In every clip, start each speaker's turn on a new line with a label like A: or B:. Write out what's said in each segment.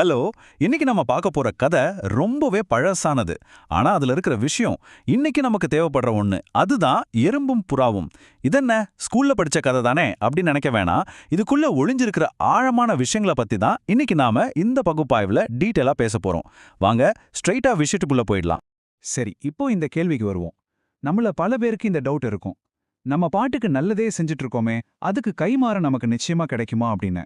A: Hello. இன்னைக்கு நம்ம பார்க்க போற கதை ரொம்பவே பழசானது. ஆனா அதுல இருக்கிற விஷயம் இன்னைக்கு நமக்கு தேவைப்படுற ஒண்ணு. அதுதான் எறும்பும் புறாவும். இதென்ன ஸ்கூல்ல படிச்ச கதை தானே அப்படின்னு நினைக்க வேணாம். இதுக்குள்ள ஒளிஞ்சிருக்கிற ஆழமான விஷயங்களை பத்தி தான் இன்னைக்கு நாம இந்த பகுப்பாய்வுல டீட்டெயிலா பேச போறோம். வாங்க ஸ்ட்ரைட்டா விஷயத்துக்குள்ள போயிடலாம்.
B: சரி, இப்போ இந்த கேள்விக்கு வருவோம். நம்மள பல பேருக்கு இந்த டவுட் இருக்கும். நம்ம பாட்டுக்கு நல்லதே செஞ்சுட்டு இருக்கோமே, அதுக்கு கைமாற நமக்கு நிச்சயமா கிடைக்குமா அப்படின்னு.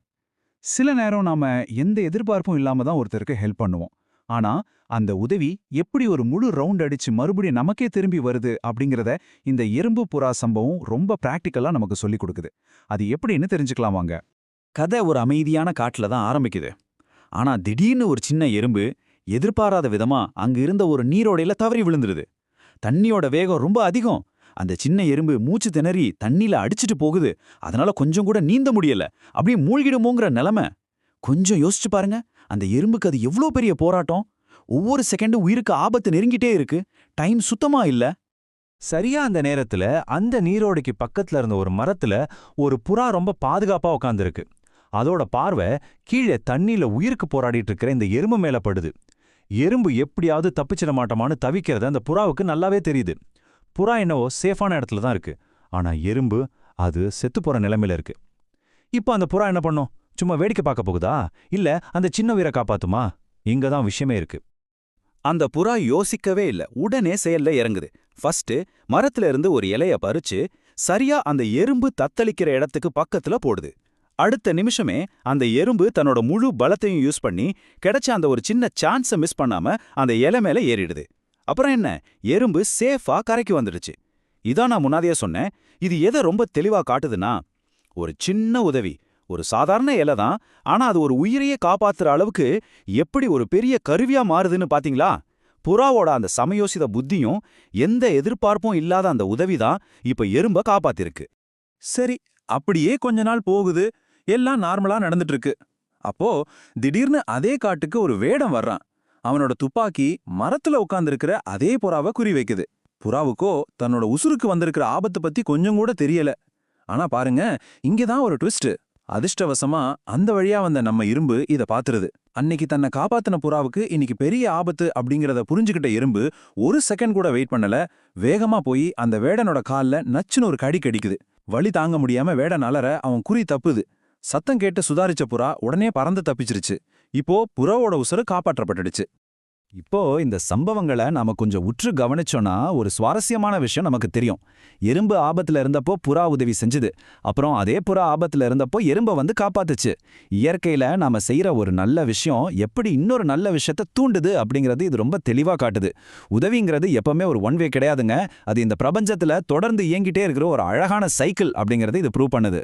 B: சில நேரம் நாம எந்த எதிர்பார்ப்பும் இல்லாம தான் ஒருத்தருக்கு ஹெல்ப் பண்ணுவோம். ஆனா அந்த உதவி எப்படி ஒரு முழு ரவுண்ட் அடிச்சு மறுபடியும் நமக்கே திரும்பி வருது அப்படிங்கறத இந்த எறும்பு புறா சம்பவம் ரொம்ப பிராக்டிக்கலா நமக்கு சொல்லி கொடுக்குது. அது எப்படின்னு தெரிஞ்சுக்கலாம் வாங்க.
C: கதை ஒரு அமைதியான காட்டுல தான் ஆரம்பிக்குது. ஆனா திடீர்னு ஒரு சின்ன எறும்பு எதிர்பாராத விதமா அங்க இருந்த ஒரு நீரோடையில தவறி விழுந்துருது. தண்ணியோட வேகம் ரொம்ப அதிகம். அந்த சின்ன எறும்பு மூச்சு திணறி தண்ணில அடிச்சிட்டு போகுது. அதனால கொஞ்சம் கூட நீந்த முடியல. அப்படியே மூழ்கிடுமோங்கிற நிலைமை. கொஞ்சம் யோசிச்சு பாருங்க, அந்த எறும்புக்கு அது எவ்வளோ பெரிய போராட்டம். ஒவ்வொரு செகண்டும் உயிருக்கு ஆபத்து நெருங்கிட்டே இருக்கு. டைம் சுத்தமா இல்ல.
D: சரியா அந்த நேரத்துல அந்த நீரோடைக்கு பக்கத்துல இருந்த ஒரு மரத்துல ஒரு புறா ரொம்ப பாதுகாப்பா உட்காந்துருக்கு. அதோட பார்வை கீழே தண்ணியில உயிருக்கு போராடிட்டு இருக்கிற இந்த எறும்பு மேல படுது. எறும்பு எப்படியாவது தப்பிச்சிட மாட்டோமான்னு தவிக்கிறது அந்த புறாவுக்கு நல்லாவே தெரியுது. புறா என்னவோ சேஃபான இடத்துல தான் இருக்கு. ஆனா எறும்பு அது செத்து போற நிலைமையில இருக்கு. இப்போ அந்த புறா என்ன பண்ணும்? சும்மா வேடிக்கை பார்க்க போகுதா? இல்ல அந்த சின்ன உயிரை காப்பாத்துமா? இங்க தான் விஷயமே இருக்கு.
C: அந்த புறா யோசிக்கவே இல்ல. உடனே செயல்ல இறங்குது. ஃபர்ஸ்ட் மரத்துல இருந்து ஒரு இலைய பறிச்சு சரியா அந்த எறும்பு தத்தளிக்கிற இடத்துக்கு பக்கத்துல போடுது. அடுத்த நிமிஷமே அந்த எறும்பு தன்னோட முழு பலத்தையும் யூஸ் பண்ணி கிடைச்ச அந்த ஒரு சின்ன சான்ஸை மிஸ் பண்ணாம அந்த இலை மேல ஏறிடுது. அப்புறம் என்ன, எறும்பு சேஃபா கரைக்கு வந்துடுச்சு. இதான் நான் முன்னாடியே சொன்னேன். இது எதை ரொம்ப தெளிவா காட்டுதுன்னா, ஒரு சின்ன உதவி, ஒரு சாதாரண இலை தான், ஆனா அது ஒரு உயிரையே காப்பாத்துற அளவுக்கு எப்படி ஒரு பெரிய கருவியா மாறுதுன்னு பாத்தீங்களா? புறாவோட அந்த சமயோசித புத்தியும் எந்த எதிர்பார்ப்பும் இல்லாத அந்த உதவி தான் இப்ப எறும்ப காப்பாத்திருக்கு.
D: சரி, அப்படியே கொஞ்ச நாள் போகுது. எல்லாம் நார்மலா நடந்துட்டு இருக்கு. அப்போ திடீர்னு அதே காட்டுக்கு ஒரு வேடம் வர்றான். அவனோட துப்பாக்கி மரத்துல உட்கார்ந்திருக்கிற அதே புறாவை குறி வைக்குது. புறாவுக்கோ தன்னோட உசுருக்கு வந்திருக்கிற ஆபத்தை பத்தி கொஞ்சம் கூட தெரியல. ஆனா பாருங்க, இங்கதான் ஒரு ட்விஸ்ட். அதிர்ஷ்டவசமா அந்த வழியா வந்த நம்ம எறும்பு இத பாத்துருது. அன்னைக்கு தன்னை காப்பாத்தின புறாவுக்கு இன்னைக்கு பெரிய ஆபத்து அப்படிங்கறத புரிஞ்சுக்கிட்ட எறும்பு ஒரு செகண்ட் கூட வெயிட் பண்ணல. வேகமா போய் அந்த வேடனோட கால்ல நச்சுன்னு ஒரு கடி கடிக்குது. வலி தாங்க முடியாம வேடன் அலற அவன் குறி தப்புது. சத்தம் கேட்டு சுதாரிச்ச புறா உடனே பறந்து தப்பிச்சிருச்சு. இப்போ புறாவோட உசுறு காப்பாற்றப்பட்டுடுச்சு.
A: இப்போ இந்த சம்பவங்களை நாம கொஞ்சம் உற்று கவனிச்சோன்னா ஒரு சுவாரஸ்யமான விஷயம் நமக்கு தெரியும். எறும்பு ஆபத்துல இருந்தப்போ புறா உதவி செஞ்சுது. அப்புறம் அதே புறா ஆபத்துல இருந்தப்போ எறும்பை வந்து காப்பாத்துச்சு. இயற்கையில நாம செய்யற ஒரு நல்ல விஷயம் எப்படி இன்னொரு நல்ல விஷயத்த தூண்டுது அப்படிங்கிறது இது ரொம்ப தெளிவா காட்டுது. உதவிங்கிறது எப்பவுமே ஒரு ஒன் வே கிடையாதுங்க. அது இந்த பிரபஞ்சத்துல தொடர்ந்து இயங்கிட்டே இருக்கிற ஒரு அழகான சைக்கிள் அப்படிங்கிறது இது ப்ரூவ் பண்ணுது.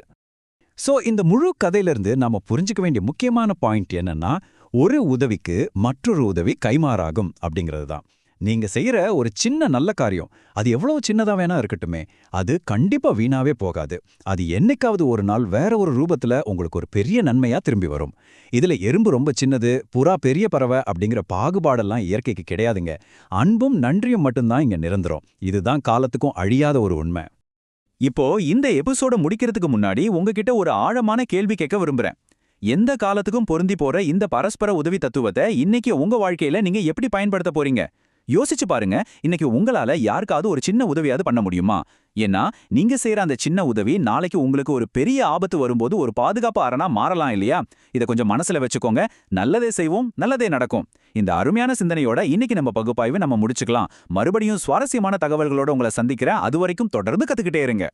A: சோ இந்த முழு கதையிலிருந்து நாம புரிஞ்சுக்க வேண்டிய முக்கியமான பாயிண்ட் என்னன்னா, ஒரு உதவிக்கு மற்றொரு உதவி கைமாறாகும் அப்படிங்கிறது தான். நீங்க செய்யற ஒரு சின்ன நல்ல காரியம், அது எவ்வளவு சின்னதா வேணா இருக்கட்டுமே, அது கண்டிப்பா வீணாவே போகாது. அது என்னைக்காவது ஒரு நாள் வேற ஒரு ரூபத்துல உங்களுக்கு ஒரு பெரிய நன்மையா திரும்பி வரும். இதுல எறும்பு ரொம்ப சின்னது, புறா பெரிய பறவை அப்படிங்கிற பாகுபாடெல்லாம் இயற்கைக்கு கிடையாதுங்க. அன்பும் நன்றியும் மட்டும்தான் இங்க நிரந்தரம். இதுதான் காலத்துக்கும் அழியாத ஒரு உண்மை.
C: இப்போ இந்த எபிசோட முடிக்கிறதுக்கு முன்னாடி உங்ககிட்ட ஒரு ஆழமான கேள்வி கேட்க விரும்புறேன். எந்த காலத்துக்கும் பொருந்தி போற இந்த பரஸ்பர உதவி தத்துவத்தை இன்னைக்கு உங்க வாழ்க்கையில நீங்க எப்படி பயன்படுத்த போறீங்க? யோசிச்சு பாருங்க. இன்னைக்கு உங்களால யாருக்காவது ஒரு சின்ன உதவியாவது பண்ண முடியுமா? ஏன்னா நீங்க செய்யற அந்த சின்ன உதவி நாளைக்கு உங்களுக்கு ஒரு பெரிய ஆபத்து வரும்போது ஒரு பாதுகாப்பு அரணா மாறலாம் இல்லையா? இதை கொஞ்சம் மனசுல வச்சுக்கோங்க. நல்லதே செய்வோம், நல்லதே நடக்கும். இந்த அருமையான சிந்தனையோட இன்னைக்கு நம்ம பகுப்பாய்வு நம்ம முடிச்சுக்கலாம். மறுபடியும் சுவாரஸ்யமான தகவல்களோட உங்களை சந்திக்கிறேன். அது வரைக்கும் தொடர்ந்து கத்துக்கிட்டே இருங்க.